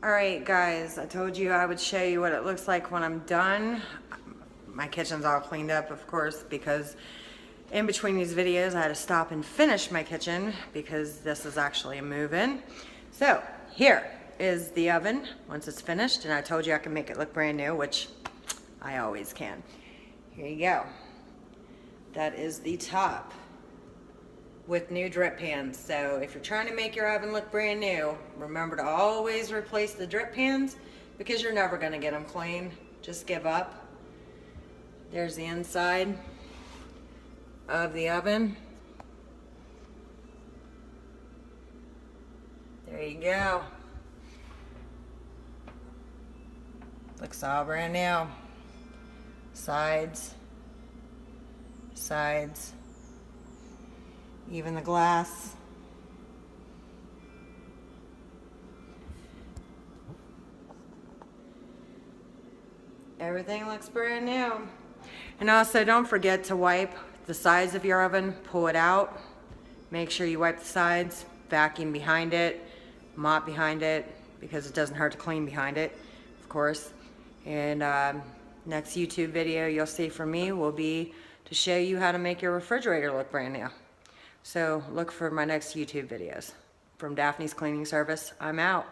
Alright guys, I told you I would show you what it looks like when I'm done. My kitchen's all cleaned up, of course, because in between these videos I had to stop and finish my kitchen because this is actually a move-in. So here is the oven once it's finished, and I told you I can make it look brand new, which I always can. Here you go. That is the top with new drip pans. So if you're trying to make your oven look brand new, remember to always replace the drip pans because you're never going to get them clean. Just give up. There's the inside of the oven. There you go. Looks all brand new. Sides, even the glass. Everything looks brand new. And also don't forget to wipe the sides of your oven, pull it out. Make sure you wipe the sides, vacuum behind it, mop behind it, because it doesn't hurt to clean behind it, of course. And next YouTube video you'll see from me will be to show you how to make your refrigerator look brand new. So look for my next YouTube videos. From Daphne's Cleaning Service, I'm out.